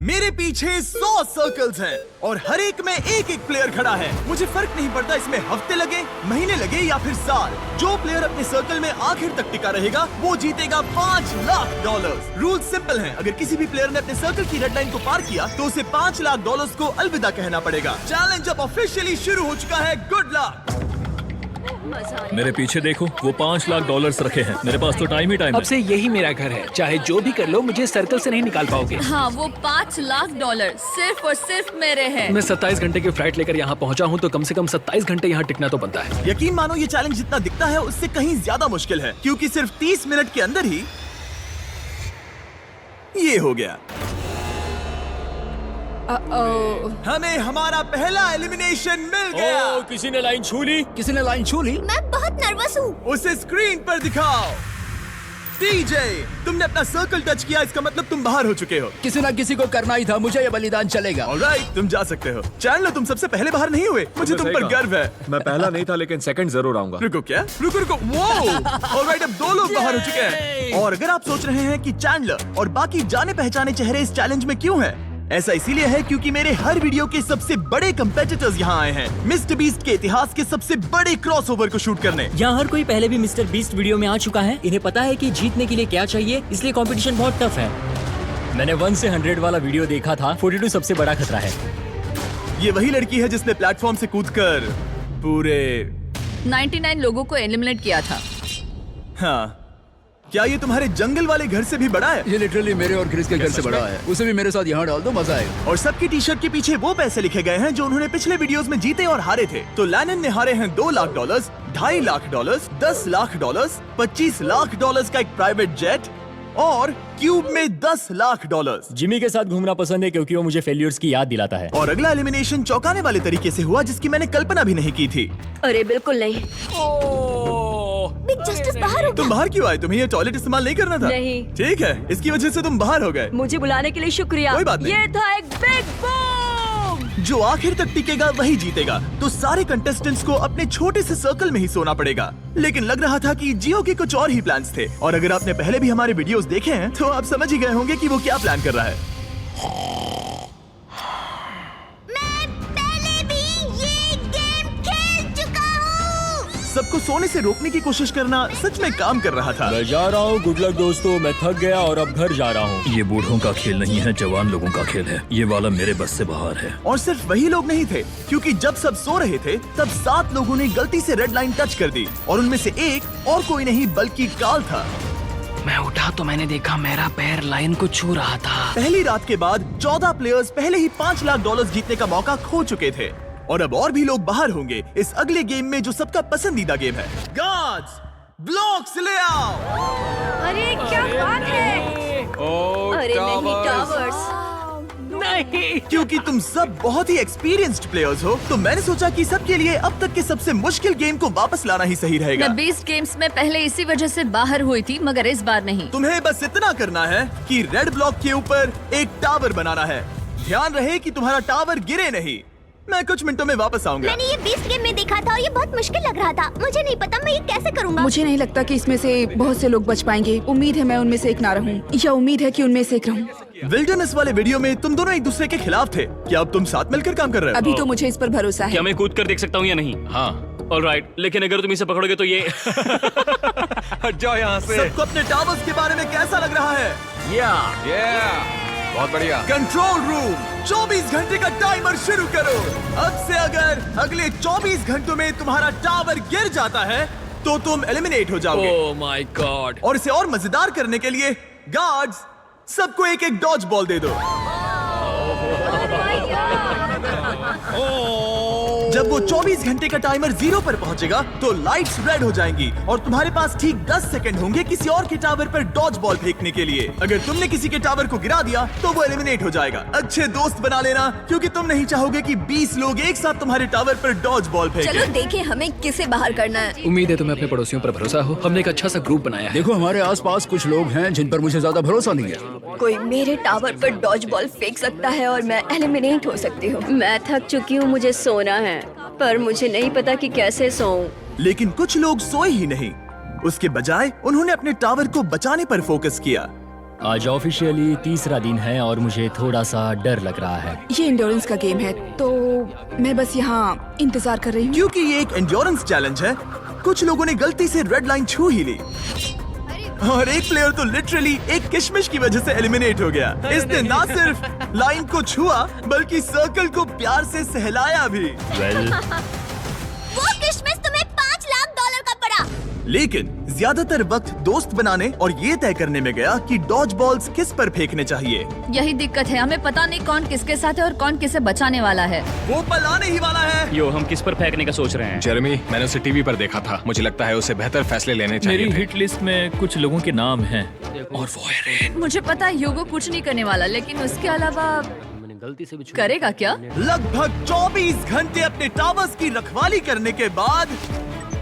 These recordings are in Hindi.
मेरे पीछे 100 सर्कल्स हैं और हर एक में एक एक प्लेयर खड़ा है। मुझे फर्क नहीं पड़ता इसमें हफ्ते लगे, महीने लगे या फिर साल। जो प्लेयर अपने सर्कल में आखिर तक टिका रहेगा वो जीतेगा $5 लाख। रूल सिंपल हैं। अगर किसी भी प्लेयर ने अपने सर्कल की रेड लाइन को पार किया तो उसे $5 लाख को अलविदा कहना पड़ेगा। चैलेंज अब ऑफिशियली शुरू हो चुका है। Good luck. मेरे पीछे देखो, वो $5 लाख रखे हैं। मेरे पास तो टाइम ही टाइम है। अब से यही मेरा घर है, चाहे जो भी कर लो मुझे सर्कल से नहीं निकाल पाओगे। हाँ, वो $5 लाख सिर्फ और सिर्फ मेरे हैं। मैं 27 घंटे की फ्लाइट लेकर यहाँ पहुँचा हूँ तो कम से कम 27 घंटे यहाँ टिकना तो बनता है। यकीन मानो ये चैलेंज जितना दिखता है उससे कहीं ज्यादा मुश्किल है, क्योंकि सिर्फ 30 मिनट के अंदर ही ये हो गया। हमें हमारा पहला एलिमिनेशन मिल गया। किसी ने लाइन छू ली। किसी ने लाइन छू ली। मैं बहुत नर्वस हूँ। उसे स्क्रीन पर दिखाओ। टीजे, तुमने अपना सर्कल टच किया, इसका मतलब तुम बाहर हो चुके हो। किसी ना किसी को करना ही था, मुझे ये बलिदान चलेगा। ऑलराइट, तुम जा सकते हो। चैनलर, तुम सबसे पहले बाहर नहीं हुए, मुझे तुम पर गर्व है। मैं पहला नहीं था लेकिन सेकंड जरूर आऊंगा। रुको, क्या? रुको। वो ऑलराइट, अब 2 लोग बाहर हो चुके हैं। और अगर आप सोच रहे हैं कि चैंडलर और बाकी जाने पहचाने चेहरे इस चैलेंज में क्यों हैं? ऐसा इसीलिए है क्योंकि मेरे हर वीडियो के सबसे बड़े कंपेटिटर्स यहाँ आए हैं मिस्टर बीस्ट के इतिहास के सबसे बड़े क्रॉसओवर को शूट करने। यहाँ हर कोई पहले भी मिस्टर बीस्ट वीडियो में आ चुका है। इन्हें पता है कि जीतने के लिए क्या चाहिए, इसलिए कंपटीशन बहुत टफ है। मैंने 1 से 100 वाला वीडियो देखा था। 42 सबसे बड़ा खतरा है। ये वही लड़की है जिसने प्लेटफॉर्म से कूदकर पूरे 99 लोगों को एलिमिनेट किया था। हाँ, क्या ये तुम्हारे जंगल वाले घर से भी बड़ा है? ये लिटरली मेरे और क्रिस के घर से बड़ा है। उसे भी मेरे साथ यहाँ डाल दो, मजा आएगा। और सबकी टी शर्ट के पीछे वो पैसे लिखे गए हैं जो उन्होंने पिछले वीडियोस में जीते और हारे थे। तो लैनन ने हारे हैं $2 लाख, $2.5 लाख, $10 लाख, $25 लाख का एक प्राइवेट जेट और क्यूब में $10 लाख। जिमी के साथ घूमना पसंद है क्योंकि वो मुझे फेलियर्स की याद दिलाता है। और अगला एलिमिनेशन चौंकाने वाले तरीके से हुआ जिसकी मैंने कल्पना भी नहीं की थी। अरे बिल्कुल नहीं। बिग जस्टिस बाहर हो गया। तुम बाहर क्यों आए? तुम्हें ये टॉयलेट इस्तेमाल नहीं करना था? नहीं। ठीक है, इसकी वजह से तुम बाहर हो गए। मुझे बुलाने के लिए शुक्रिया। कोई बात नहीं। ये था एक बिग बूम। जो आखिर तक टिकेगा वही जीतेगा। तो सारे कंटेस्टेंट्स को अपने छोटे से सर्कल में ही सोना पड़ेगा। लेकिन लग रहा था कि जियो के कुछ और ही प्लान्स थे। और अगर आपने पहले भी हमारे वीडियोस देखे हैं तो आप समझ ही गए होंगे कि वो क्या प्लान कर रहा है। मैं पहले भी ये गेम खेल चुका हूँ। सबको सोने से रोकने की कोशिश करना सच में काम कर रहा था। मैं जा रहा हूँ। गुड लक दोस्तों, मैं थक गया और अब घर जा रहा हूँ। ये बूढ़ों का खेल नहीं है, जवान लोगों का खेल है। ये वाला मेरे बस से बाहर है। और सिर्फ वही लोग नहीं थे, क्योंकि जब सब सो रहे थे तब 7 लोगों ने गलती से रेड लाइन टच कर दी। और उनमें से एक और कोई नहीं बल्कि काल था। मैं उठा तो मैंने देखा मेरा पैर लाइन को छू रहा था। पहली रात के बाद 14 प्लेयर्स पहले ही $5 लाख जीतने का मौका खो चुके थे। और अब और भी लोग बाहर होंगे इस अगले गेम में जो सबका पसंदीदा गेम है। गार्ड्स, ब्लॉक्स ले आओ। अरे क्या बात है। अरे नहीं, टावर्स नहीं। क्योंकि तुम सब बहुत ही एक्सपीरियंस्ड प्लेयर्स हो तो मैंने सोचा कि सबके लिए अब तक के सबसे मुश्किल गेम को वापस लाना ही सही रहेगा। मैं बीस्ट गेम्स में पहले इसी वजह से बाहर हुई थी, मगर इस बार नहीं। तुम्हें बस इतना करना है कि रेड ब्लॉक के ऊपर एक टावर बनाना है। ध्यान रहे कि तुम्हारा टावर गिरे नहीं। मैं कुछ मिनटों में वापस आऊंगा। मैंने ये बीस्ट गेम में देखा था और ये बहुत मुश्किल लग रहा था। मुझे नहीं पता मैं ये कैसे करूँगा। मुझे नहीं लगता कि इसमें से बहुत से लोग बच पाएंगे। उम्मीद है मैं उनमें से एक ना रहूं, या उम्मीद है कि उनमें से एक रहूं। विल्डरनेस वाले वीडियो में तुम दोनों एक दूसरे के खिलाफ थे। क्या अब तुम साथ मिलकर काम कर रहे हो? अभी तो मुझे इस पर भरोसा है। क्या मैं कूद कर देख सकता हूँ या नहीं? हाँ। ऑलराइट, लेकिन अगर तुम इसे पकड़ोगे तो ये हट जाओ यहाँ से। सबको अपने टावर्स के बारे में कैसा लग रहा है? बहुत बढ़िया। कंट्रोल रूम, 24 घंटे का टाइमर शुरू करो। अब से अगर अगले 24 घंटों में तुम्हारा टावर गिर जाता है तो तुम एलिमिनेट हो जाओगे। ओह माय गॉड। और इसे और मजेदार करने के लिए गार्ड्स, सबको एक एक डॉज बॉल दे दो। जब वो 24 घंटे का टाइमर 0 पर पहुंचेगा तो लाइट्स रेड हो जाएंगी और तुम्हारे पास ठीक 10 सेकंड होंगे किसी और के टावर पर डॉज बॉल फेंकने के लिए। अगर तुमने किसी के टावर को गिरा दिया तो वो एलिमिनेट हो जाएगा। अच्छे दोस्त बना लेना, क्योंकि तुम नहीं चाहोगे कि 20 लोग एक साथ तुम्हारे टावर पर डॉज बॉल फेंकें। चलो देखें हमें किसे बाहर करना है। उम्मीद है तुम्हें अपने पड़ोसियों पर भरोसा हो। हमने एक अच्छा सा ग्रुप बनाया है। देखो हमारे आसपास कुछ लोग हैं जिन पर मुझे ज्यादा भरोसा नहीं है। कोई मेरे टावर पर डॉज बॉल फेंक सकता है और मैं एलिमिनेट हो सकती हूँ। मैं थक चुकी हूँ, मुझे सोना है, पर मुझे नहीं पता कि कैसे सोऊं। लेकिन कुछ लोग सोए ही नहीं। उसके बजाय उन्होंने अपने टावर को बचाने पर फोकस किया। आज ऑफिशियली तीसरा दिन है और मुझे थोड़ा सा डर लग रहा है। ये इंड्योरेंस का गेम है, तो मैं बस यहाँ इंतजार कर रही हूँ। क्योंकि ये एक एंड्योरेंस चैलेंज है, कुछ लोगों ने गलती से रेड लाइन छू ही ली और एक प्लेयर तो लिटरली एक किशमिश की वजह से एलिमिनेट हो गया। इसने ना सिर्फ लाइन को छुआ बल्कि सर्कल को प्यार से सहलाया भी। वो किशमिश तुम्हें $5 लाख का पड़ा। लेकिन ज्यादातर वक्त दोस्त बनाने और ये तय करने में गया कि डॉज बॉल्स किस पर फेंकने चाहिए। यही दिक्कत है, हमें पता नहीं कौन किसके साथ है और कौन किसे बचाने वाला है। वो पल आने ही वाला है। यो, हम किस पर फेंकने का सोच रहे हैं? जेरेमी, मैंने उसे टीवी पर देखा था। मुझे लगता है उसे बेहतर फैसले लेने चाहिए मेरी थे। हिट लिस्ट में कुछ लोगों के नाम हैं और वो है रेन। मुझे पता है ह्यूगो कुछ नहीं करने वाला, लेकिन उसके अलावा गलती से भी करेगा क्या? लगभग 24 घंटे अपने टावर्स की रखवाली करने के बाद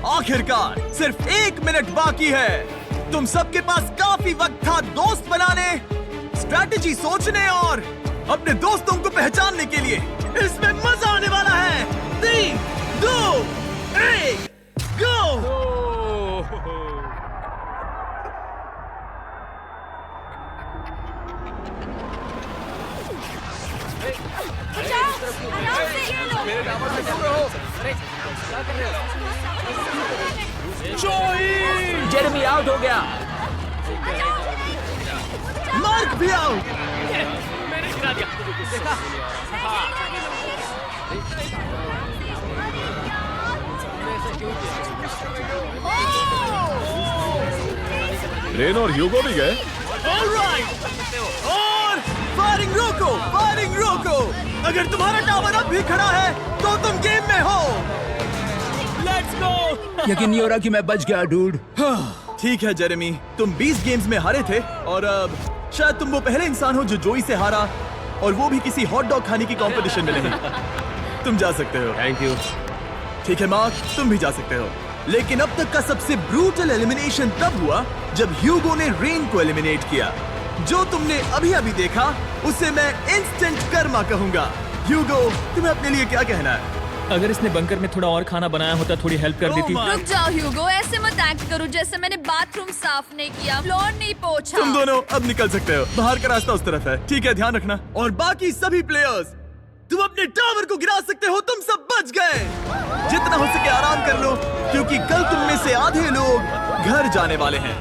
आखिरकार सिर्फ 1 मिनट बाकी है। तुम सबके पास काफी वक्त था दोस्त बनाने, स्ट्रैटेजी सोचने और अपने दोस्तों को पहचानने के लिए। इसमें मजा आने वाला है। 3, 2, 1, गो! जेरेमी आउट हो गया। मार्क भी आउट। रेन और ह्यूगो भी गए। ऑलराइट, और फायरिंग रोको, फायरिंग रोको। अगर तुम्हारा टावर अब भी खड़ा है तो तुम गेम में हो। Let's go. यकीन नहीं हो रहा कि मैं बच गया डूड। ठीक है जेरेमी, तुम 20 गेम्स में हारे थे और अब शायद तुम वो पहले इंसान हो जो जोई से हारा, और वो भी किसी हॉट डॉग खाने की कंपटीशन में नहीं। तुम जा सकते हो। Thank you. ठीक है मार्क, तुम भी जा सकते हो। लेकिन अब तक का सबसे ब्रूटल एलिमिनेशन तब हुआ जब ह्यूगो ने रेन को एलिमिनेट किया। जो तुमने अभी अभी देखा उसे मैं इंस्टेंट कर्मा कहूंगा। ह्यूगो, तुम्हें अपने लिए क्या कहना है? अगर इसने बंकर में थोड़ा और खाना बनाया होता थोड़ी हेल्प कर देती। रुक जाओ ह्यूगो, ऐसे मत एक्ट करो जैसे मैंने बाथरूम साफ नहीं किया, फ्लोर नहीं पोंछा। तुम दोनों अब निकल सकते हो। बाहर का रास्ता उस तरफ है। ठीक है, ध्यान रखना। और बाकी सभी प्लेयर्स, तुम अपने टावर को गिरा सकते हो। तुम सब बच गए। जितना हो सके आराम कर लो, क्योंकि कल तुम में से आधे लोग घर जाने वाले हैं।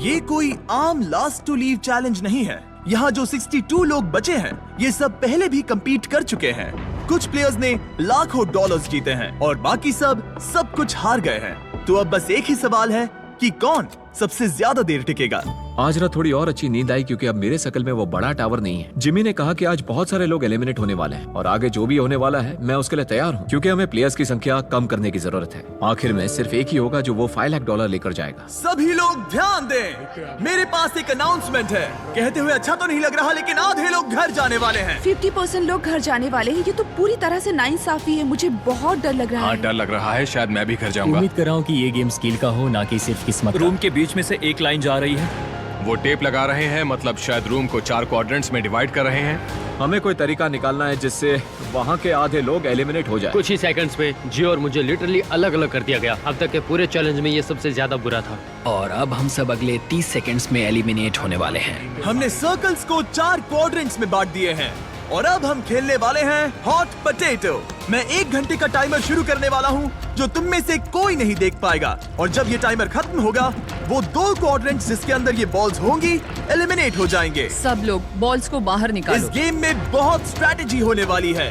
ये कोई आम लास्ट टू लीव चैलेंज नहीं है। यहाँ जो 62 लोग बचे हैं, ये सब पहले भी compete कर चुके हैं। कुछ प्लेयर्स ने लाखों डॉलर्स जीते हैं और बाकी सब कुछ हार गए हैं। तो अब बस एक ही सवाल है कि कौन सबसे ज्यादा देर टिकेगा। आज रात थोड़ी और अच्छी नींद आई क्योंकि अब मेरे सर्कल में वो बड़ा टावर नहीं है। जिमी ने कहा कि आज बहुत सारे लोग एलिमिनेट होने वाले हैं और आगे जो भी होने वाला है मैं उसके लिए तैयार हूँ, क्योंकि हमें प्लेयर्स की संख्या कम करने की जरूरत है। आखिर में सिर्फ एक ही होगा जो वो $5 लाख लेकर जाएगा। सभी लोग ध्यान दें, मेरे पास एक अनाउंसमेंट है। कहते हुए अच्छा तो नहीं लग रहा, लेकिन आधे लोग घर जाने वाले हैं। 50% लोग घर जाने वाले हैं। ये तो पूरी तरह से नाइंसाफी है। मुझे बहुत डर लग रहा हाँ, है। डर लग रहा है। शायद मैं भी घर जाऊंगा। उम्मीद कर रहा हूँ कि ये गेम स्किल का हो, ना कि सिर्फ किस्मत का। रूम के बीच में से एक लाइन जा रही है। वो टेप लगा रहे हैं, मतलब शायद रूम को 4 क्वाड्रेंट्स में डिवाइड कर रहे हैं। हमें कोई तरीका निकालना है जिससे वहाँ के आधे लोग एलिमिनेट हो जाए। कुछ ही सेकंड्स में जी और मुझे लिटरली अलग अलग कर दिया गया। अब तक के पूरे चैलेंज में ये सबसे ज्यादा बुरा था। और अब हम सब अगले 30 सेकंड्स में एलिमिनेट होने वाले हैं। हमने सर्कल्स को 4 क्वाड्रेंट्स में बांट दिए हैं और अब हम खेलने वाले हैं हॉट पोटैटो। मैं 1 घंटे का टाइमर शुरू करने वाला हूँ जो तुम में से कोई नहीं देख पाएगा, और जब ये टाइमर खत्म होगा वो 2 क्वाड्रेंट्स जिसके अंदर ये बॉल्स होंगी एलिमिनेट हो जाएंगे। सब लोग बॉल्स को बाहर इस निकालो। गेम में बहुत स्ट्रैटेजी होने वाली है।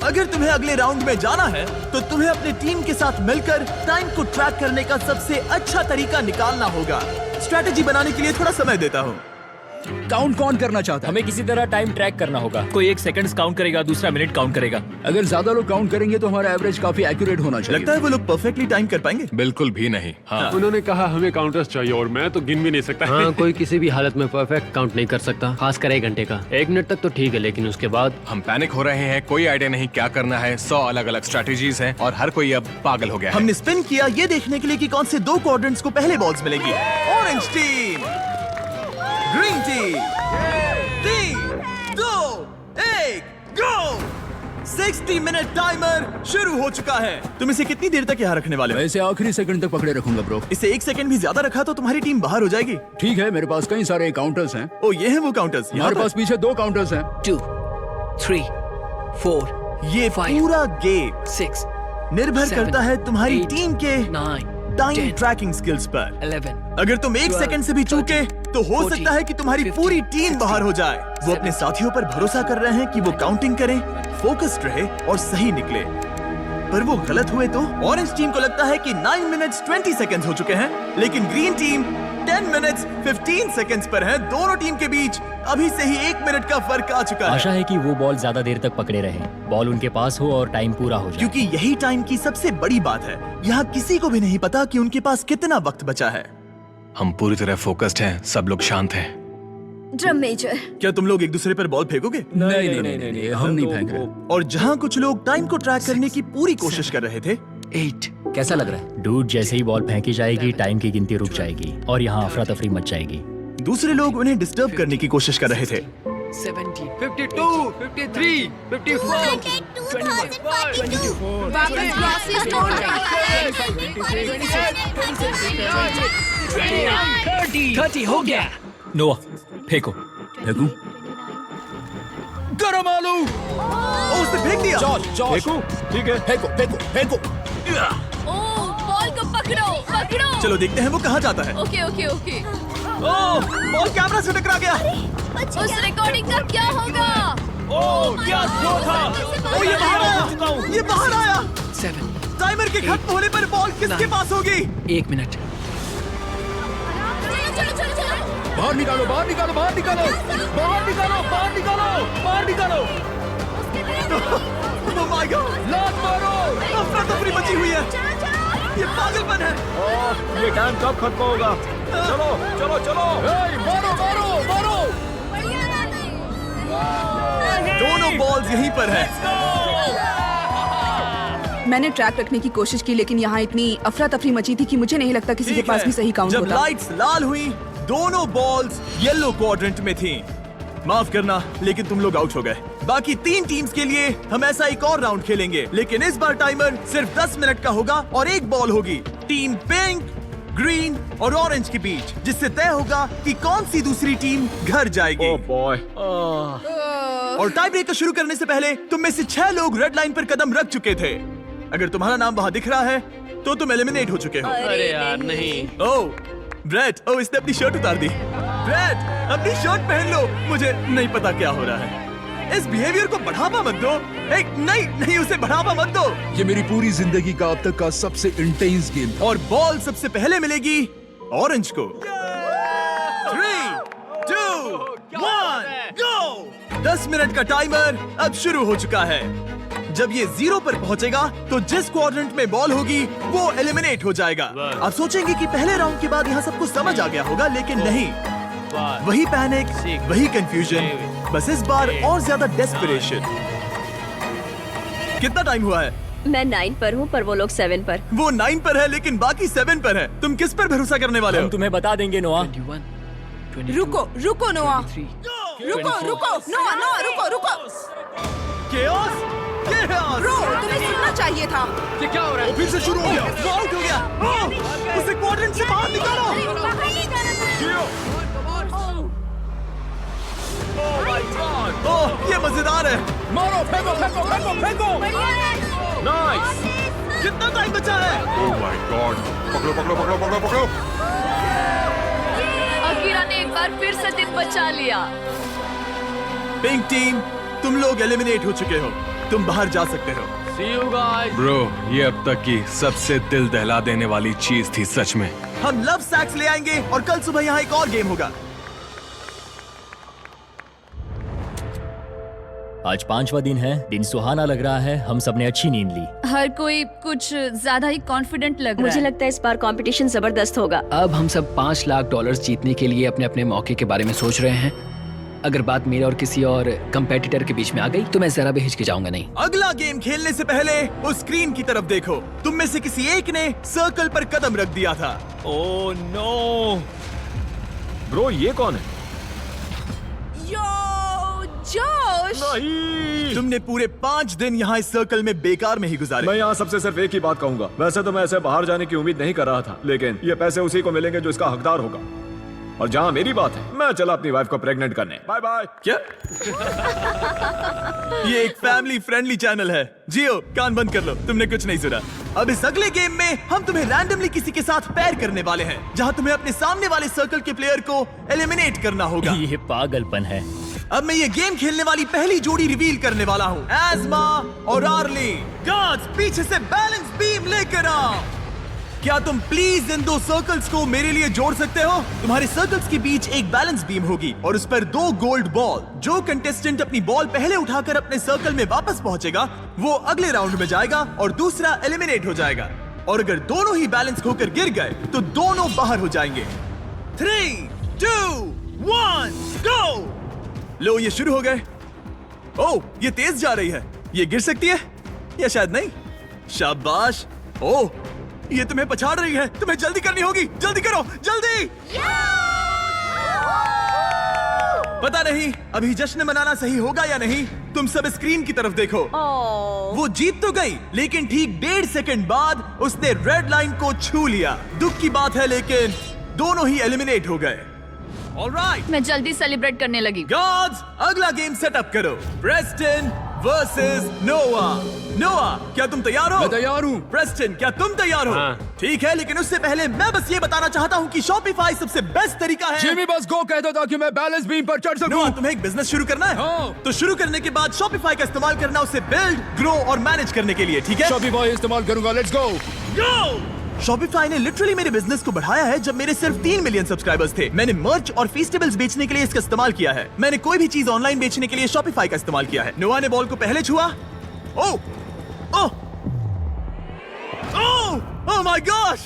अगर तुम्हें अगले राउंड में जाना है तो तुम्हें अपनी टीम के साथ मिलकर टाइम को ट्रैक करने का सबसे अच्छा तरीका निकालना होगा। स्ट्रैटेजी बनाने के लिए थोड़ा समय देता हूँ। काउंट कौन करना चाहता है? हमें किसी तरह टाइम ट्रैक करना होगा। कोई 1 सेकंड्स काउंट करेगा, दूसरा मिनट काउंट करेगा। अगर ज्यादा लोग काउंट करेंगे तो हमारा एवरेज काफी एक्यूरेट होना चाहिए। लगता है वो लोग परफेक्टली टाइम कर पाएंगे। बिल्कुल भी नहीं। हाँ, उन्होंने कहा हमें काउंटर्स चाहिए और मैं तो गिन भी नहीं सकता। हाँ, कोई किसी भी हालत में परफेक्ट काउंट नहीं कर सकता, खासकर 1 घंटे का। 1 मिनट तक तो ठीक है, लेकिन उसके बाद हम पैनिक हो रहे हैं। कोई आइडिया नहीं क्या करना है। 100 अलग अलग स्ट्रैटेजीज हैं और हर कोई अब पागल हो गया है। हमने स्पिन किया ये देखने के लिए कि कौन से 2 क्वाड्रेंट्स को पहले बॉल्स मिलेंगी। Orange team, green team. 3, 2, 1, गो! 60 मिनट टाइमर शुरू हो चुका है। तुम इसे कितनी देर तक यहाँ रखने वाले हो? मैं इसे आखिरी सेकंड तक पकड़े रखूंगा ब्रो। इसे 1 सेकंड भी ज्यादा रखा तो तुम्हारी टीम बाहर हो जाएगी। ठीक है, मेरे पास कई सारे काउंटर्स हैं। ओ ये है वो काउंटर्स। हमारे पास पीछे 2 काउंटर्स हैं। 2, 3, 4, ये 5, पूरा गेम 6, निर्भर 7, करता है तुम्हारी 8, टीम के 9, टाइम 10, ट्रैकिंग स्किल्स पर। 11, अगर तुम 1 सेकंड से भी चूके तो हो 40, सकता है कि तुम्हारी 50, पूरी टीम 60, बाहर हो जाए। वो अपने साथियों पर भरोसा कर रहे हैं कि वो काउंटिंग करें, फोकस्ड रहे और सही निकले, पर वो गलत हुए तो? ऑरेंज टीम को लगता है कि 9 मिनट्स 20 सेकंड्स हो चुके हैं, लेकिन ग्रीन टीम 10 मिनट्स 15 सेकंड्स पर है। दोनों टीम के बीच अभी से ही 1 मिनट का फर्क आ चुका आशा है, है कि वो बॉल ज्यादा देर तक पकड़े रहें, बॉल उनके पास हो और टाइम पूरा हो जाए। क्योंकि यही टाइम की सबसे बड़ी बात है। यहाँ किसी को भी नहीं पता कि उनके पास कितना वक्त बचा है। हम पूरी तरह फोकस्ड हैं, सब लोग शांत हैं। ड्रम मेजर, क्या तुम लोग एक दूसरे पर बॉल फेंकोगे? नहीं, हम नहीं फेंक रहे। और जहाँ कुछ लोग टाइम को ट्रैक करने की पूरी कोशिश कर रहे थे, 8, कैसा लग रहा है? डूड, जैसे ही बॉल फेंकी जाएगी टाइम की गिनती रुक जाएगी और यहाँ अफरा तफरी मच जाएगी। दूसरे लोग उन्हें डिस्टर्ब करने की कोशिश कर रहे थे। 70, 52, 53, 54, 21, 30 हो गया। नोआ फेंको। फेंकूं? गरम आलू। ओ, उसने फेंक दिया। फेंकूं? ठीक है, फेंको। ओ बॉल को पकड़ो। चलो देखते हैं वो कहाँ जाता है। Okay okay okay. ओ, बॉल कैमरा से टकरा गया। उस रिकॉर्डिंग का क्या होगा? क्या थ्रो था? ओ, ये बाहर आया। 7, टाइमर के खत्म होने पर बॉल किसके पास होगी? 1 मिनट। चलो। बाहर निकालो। Oh my God! लात मारो। अफरा तफरी मची हुई है। ये पागलपन है। ये टाइम कब खत्म होगा? चलो। मारो। दोनों बॉल्स यहीं पर है। मैंने ट्रैक रखने की कोशिश की, लेकिन यहाँ इतनी अफरा तफरी मची थी कि मुझे नहीं लगता किसी के ठीक पास है। भी सही काउंट जब होता। लाइट्स लाल हुई, दोनों बॉल्स येलो क्वाड्रेंट में थीं। माफ करना, लेकिन तुम लोग आउट हो गए। बाकी 3 टीम्स के लिए हम ऐसा एक और राउंड खेलेंगे, लेकिन इस बार टाइमर सिर्फ 10 मिनट का होगा और एक बॉल होगी टीम पिंक, ग्रीन और ऑरेंज के बीच, जिससे तय होगा कि कौन सी दूसरी टीम घर जाएगी। बॉय। और टाई ब्रेकर शुरू करने से पहले तुम में से 6 लोग रेड लाइन पर कदम रख चुके थे। अगर तुम्हारा नाम वहां दिख रहा है तो तुम एलिमिनेट हो चुके हो। अरे यार नहीं। ओह ब्रेट, ओह इसने अपनी शर्ट उतार दी। ब्रेट, अपनी शर्ट पहन लो। मुझे नहीं पता क्या हो रहा है। इस बिहेवियर को बढ़ावा मत दो। नहीं, उसे बढ़ावा मत दो। ये मेरी पूरी जिंदगी का अब तक का सबसे इंटेंस गेम था। और बॉल सबसे पहले मिलेगी ऑरेंज को। 3, 2, 1, गो। 10 मिनट का टाइमर अब शुरू हो चुका है। जब ये 0 पर पहुंचेगा तो जिस क्वाड्रेंट में बॉल होगी वो एलिमिनेट हो जाएगा। आप सोचेंगे कि पहले राउंड के बाद यहाँ सब कुछ समझ आ गया होगा, लेकिन नहीं। वही पैनिक, वही कंफ्यूजन, बस इस बार और ज्यादा डेस्परेशन। कितना टाइम हुआ है? मैं 9 पर हूँ, पर वो लोग 7 पर। वो 9 पर है लेकिन बाकी 7 पर है। तुम किस पर भरोसा करने वाले हो? हम तुम्हें बता देंगे नोआ। 21, 22, रुको नोआ। 23, रुको। केओस? ब्रो, तुम्हें सुनना चाहिए था। ये क्या हो रहा है? फिर से शुरू हो गया। वो आउट हो गया। उसे क्वाड्रेंट से बाहर निकालो। ओह, ये मजेदार है। मारो, फेंको। नाइस। कितना टाइम बचा है? Oh my God. पकड़ो। अकीरा ने एक बार फिर से दिन बचा लिया। पिंक टीम, तुम लोग एलिमिनेट हो चुके हो। तुम बाहर जा सकते हो। See you guys. ब्रो, ये अब तक की सबसे दिल दहला देने वाली चीज थी सच में। हम लव सैक्स ले आएंगे और कल सुबह यहाँ एक और गेम होगा। आज 5वां दिन है, दिन सुहाना लग रहा है, हम सबने अच्छी नींद ली। हर कोई कुछ ज्यादा ही कॉन्फिडेंट लग रहा मुझे है। लगता है इस बार कंपटीशन जबरदस्त होगा। अब हम सब $5 लाख जीतने के लिए अपने अपने मौके के बारे में सोच रहे हैं। अगर बात मेरे और किसी और कंपेटिटर के बीच में आ गई तो मैं जरा भी हिचकिचाऊंगा नहीं। अगला गेम खेलने से पहले उस स्क्रीन की तरफ देखो। तुम में से किसी एक ने सर्कल पर कदम रख दिया था। Oh no. ब्रो, ये कौन है? जोश। तुमने पूरे 5 दिन यहाँ इस सर्कल में बेकार में ही गुजारे। मैं यहाँ सबसे सिर्फ एक ही बात कहूंगा, वैसे तो मैं ऐसे बाहर जाने की उम्मीद नहीं कर रहा था, लेकिन ये पैसे उसी को मिलेंगे जो इसका हकदार होगा। और जहाँ मेरी बात है, मैं चला अपनी वाइफ को प्रेग्नेंट करने। Bye bye. क्या? ये एक फैमिली फ्रेंडली चैनल है। जियो, कान बंद कर लो, तुमने कुछ नहीं सुना। अब इस अगले गेम में हम तुम्हें रैंडमली किसी के साथ पैर करने वाले हैं, जहाँ तुम्हें अपने सामने वाले सर्कल के प्लेयर को एलिमिनेट करना होगा। ये पागलपन है। अब मैं ये गेम खेलने वाली पहली जोड़ी रिवील करने वाला हूँ, एज़मा और आर्ली। गार्ड्स, पीछे से बैलेंस बीम लेकर आओ। क्या तुम प्लीज इन 2 सर्कल्स को मेरे लिए जोड़ सकते हो? तुम्हारे सर्कल्स के बीच एक बैलेंस बीम होगी और उस पर 2 गोल्ड बॉल। जो कंटेस्टेंट अपनी बॉल पहले उठाकर अपने सर्कल में वापस पहुंचेगा, वो अगले राउंड में जाएगा और दूसरा एलिमिनेट हो जाएगा। और अगर दोनों ही बैलेंस खोकर गिर गए तो दोनों बाहर हो जाएंगे। 3, 2, 1, गो। लो, ये शुरू हो गए। ओह, ये तेज जा रही है। ये गिर सकती है या शायद नहीं। शाबाश। ओह, ये तुम्हें पछाड़ रही है। तुम्हें जल्दी करनी होगी। जल्दी करो, जल्दी। पता नहीं अभी जश्न मनाना सही होगा या नहीं। तुम सब स्क्रीन की तरफ देखो। वो जीत तो गई, लेकिन ठीक 1.5 सेकंड बाद उसने रेड लाइन को छू लिया। दुख की बात है, लेकिन दोनों ही एलिमिनेट हो गए। ऑलराइट, मैं जल्दी सेलिब्रेट करने लगी। गॉड्स, अगला गेम सेटअप करो। प्रेस्टन वर्सेस नोआ। नोआ, क्या तुम तैयार हो? मैं तैयार हूँ। प्रेस्टन, क्या तुम तैयार हो? हाँ। ठीक है, लेकिन उससे पहले मैं बस ये बताना चाहता हूँ कि शॉपिफाई सबसे बेस्ट तरीका है। जिमी बस गो कहता था कि मैं बैलेंस बीम पर चढ़ सकूं। नोआ, तुम्हें एक बिजनेस शुरू करना है? हाँ। तो शुरू करने के बाद शॉपिफाई का इस्तेमाल करना, उसे बिल्ड, ग्रो और मैनेज करने के लिए, ठीक है? शॉपिफाई इस्तेमाल करूंगा। Let's go. गो! शॉपिफाई ने लिटरली मेरे बिजनेस को बढ़ाया है जब मेरे सिर्फ 3 मिलियन सब्सक्राइबर्स थे। मैंने मर्च और फेस्टिवल्स बेचने के लिए इसका इस्तेमाल किया है। मैंने कोई भी चीज ऑनलाइन बेचने के लिए शॉपिफाई का इस्तेमाल किया है। नोआ ने बॉल को पहले छुआ। ओह, ओह, ओह, ओह माय गॉश!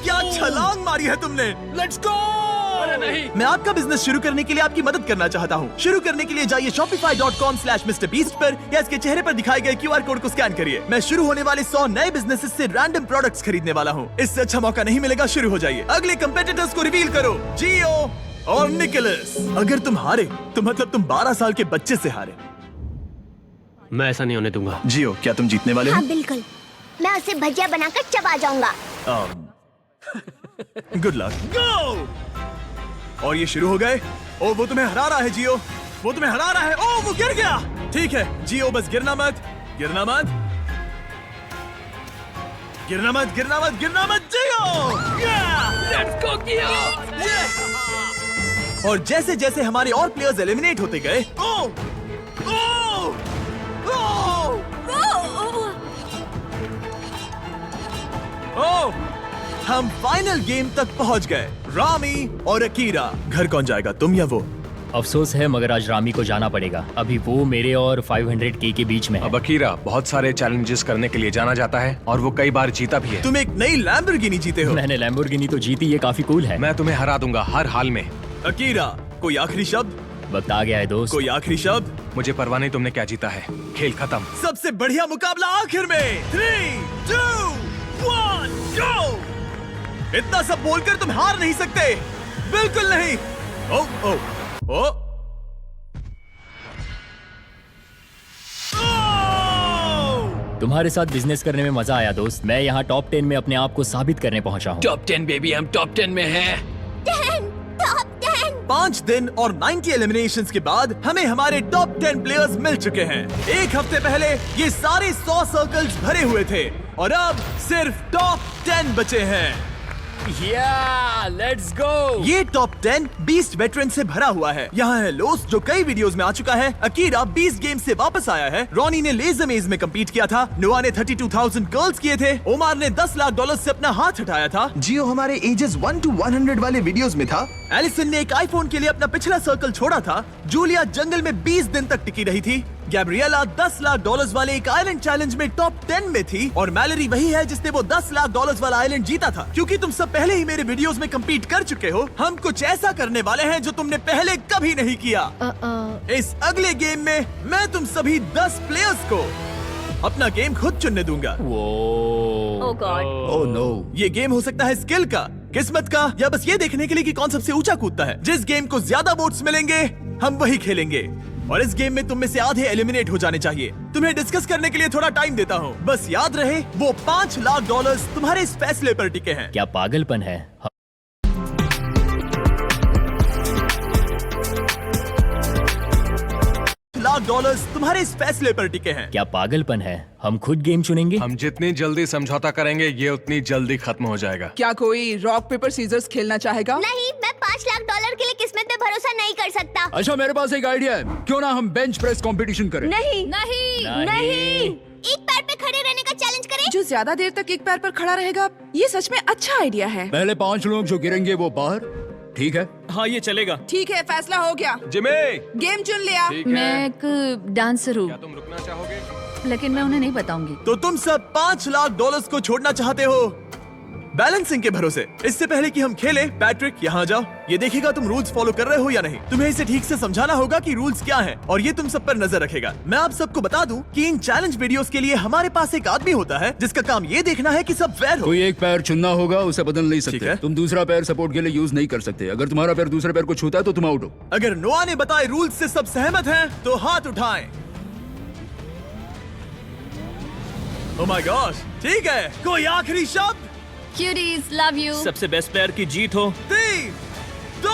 क्या छलांग मारी है तुमने! Let's go. मैं आपका बिजनेस शुरू करने के लिए आपकी मदद करना चाहता हूँ। शुरू करने के लिए जाइए shopify.com/MrBeast पर या इसके चेहरे पर दिखाए गए QR कोड को स्कैन करिए। मैं शुरू होने वाले 100 नए बिजनेसेस से रैंडम प्रोडक्ट्स खरीदने वाला हूँ। इससे अच्छा मौका नहीं मिलेगा। शुरू हो जाइए। अगले कंपेटिटर्स को रिवील करो, जियो और निकोलस। अगर तुम हारे तो मतलब तुम 12 साल के बच्चे से हारे। मैं ऐसा नहीं होने दूंगा। जियो, क्या तुम जीतने वाले हो? हाँ बिल्कुल, मैं उसे भजिया बनाकर चबा जाऊंगा। Good luck. गो! और ये शुरू हो गए। ओ, वो तुम्हें हरा रहा है जियो, वो तुम्हें हरा रहा है। ओ, वो गिर गया। ठीक है जियो, बस गिरना मत, गिरना मत, गिरना मत, गिरना मत, गिरना मत, जियो। लेट्स गो किया। और जैसे जैसे हमारे और प्लेयर्स एलिमिनेट होते गए, ओ, ओ, ओ, हम फाइनल गेम तक पहुंच गए। रामी और अकीरा। घर कौन जाएगा, तुम या वो? अफसोस है, मगर आज रामी को जाना पड़ेगा। अभी वो मेरे और 500K के बीच में है। अब अकीरा बहुत सारे चैलेंजेस करने के लिए जाना जाता है और वो कई बार जीता भी है। तुम एक नई लैम्बोर्गिनी जीते हो। मैंने लैम्बोर्गिनी तो जीती, ये काफी कूल है। मैं तुम्हें हरा दूंगा हर हाल में। अकीरा, कोई आखिरी शब्द? वक्त आ गया है दोस्त। कोई आखिरी शब्द? मुझे परवाह नहीं तुमने क्या जीता है। खेल खत्म। सबसे बढ़िया मुकाबला आखिर में। 3, 2, 1, गो! इतना सब बोलकर तुम हार नहीं सकते, बिल्कुल नहीं। ओ, ओ, ओ, तुम्हारे साथ बिजनेस करने में मजा आया दोस्त। मैं यहाँ टॉप 10 में अपने आप को साबित करने पहुंचा हूँ। टॉप 10 बेबी, हम टॉप 10 में हैं। 5 दिन और 90 एलिमिनेशंस के बाद हमें हमारे टॉप 10 प्लेयर्स मिल चुके हैं। एक हफ्ते पहले ये सारे 100 सर्कल्स भरे हुए थे और अब सिर्फ टॉप 10 बचे हैं। Let's go. ये टॉप 10 बीस्ट वेटरन से भरा हुआ है। यहाँ है लोस, जो कई वीडियोस में आ चुका है। अकीरा 20 गेम से वापस आया है। रॉनी ने लेजर मेज में कम्पीट किया था। नोआ ने 32,000 कर्ल्स किए थे। ओमार ने $10 लाख से अपना हाथ हटाया था। जियो हमारे एजेस 1 to 100 वाले वीडियोस में था। एलिसन ने एक आईफोन के लिए अपना पिछला सर्कल छोड़ा था। जूलिया जंगल में 20 दिन तक टिकी रही थी। गैब्रिएला $10 लाख वाले एक आइलैंड चैलेंज में टॉप 10 में थी। और मैलरी वही है जिसने वो $10 लाख वाला आइलैंड जीता था। क्योंकि तुम सब पहले ही मेरे वीडियोस में कम्पीट कर चुके हो, हम कुछ ऐसा करने वाले हैं जो तुमने पहले कभी नहीं किया। इस अगले गेम में मैं तुम सभी 10 प्लेयर्स को अपना गेम खुद चुनने दूंगा। Oh God. Oh no. ये गेम हो सकता है स्किल का, किस्मत का, या बस ये देखने के लिए कि कौन सबसे ऊंचा कूदता है। जिस गेम को ज्यादा वोट्स मिलेंगे हम वही खेलेंगे। और इस गेम में तुम में से आधे एलिमिनेट हो जाने चाहिए। तुम्हें डिस्कस करने के लिए थोड़ा टाइम देता हूँ। बस याद रहे वो $5 लाख तुम्हारे इस फैसले पर टिके हैं। क्या पागलपन है? $1 लाख तुम्हारे इस फैसले पर टिके हैं। क्या पागलपन है? हम खुद गेम चुनेंगे। हम जितनी जल्दी समझौता करेंगे ये उतनी जल्दी खत्म हो जाएगा। क्या कोई रॉक पेपर सीजर्स खेलना चाहेगा? नहीं, मैं $5 लाख के लिए किस्मत पे भरोसा नहीं कर सकता। अच्छा मेरे पास एक आइडिया है, क्यों ना हम बेंच प्रेस कंपटीशन करें? नहीं नहीं नहीं। एक पैर पे खड़े रहने का चैलेंज करें। जो ज्यादा देर तक एक पैर पर खड़ा रहेगा, ये सच में अच्छा आइडिया है। पहले 5 लोग जो गिरेंगे वो बाहर, ठीक है? हाँ ये चलेगा। ठीक है, फैसला हो गया। जिमी, गेम चुन लिया। मैं एक डांसर हूँ, तुम रुकना चाहोगे? लेकिन मैं उन्हें नहीं बताऊंगी। तो तुम सब $5 लाख को छोड़ना चाहते हो बैलेंसिंग के भरोसे। इससे पहले कि हम खेले, पैट्रिक यहाँ जाओ। ये देखेगा तुम रूल्स फॉलो कर रहे हो या नहीं। तुम्हें इसे ठीक से समझाना होगा कि रूल्स क्या हैं, और ये तुम सब पर नजर रखेगा। मैं आप सबको बता दूं कि इन चैलेंज वीडियोस के लिए हमारे पास एक आदमी होता है जिसका काम ये देखना है कि सब फेयर हो। कोई एक पैर चुनना होगा, उसे बदल नहीं ठीक सकते। है। तुम दूसरा पैर सपोर्ट के लिए यूज नहीं कर सकते। अगर तुम्हारा पैर दूसरे पैर को छूता है तो तुम आउट हो। अगर नोआ ने बताए रूल्स से सब सहमत हैं तो हाथ उठाएं। ओह माय गॉश, ठीक है। कोई आखिरी शब्द? Cuties, love you. सबसे बेस्ट प्लेयर की जीत हो। 3, 2,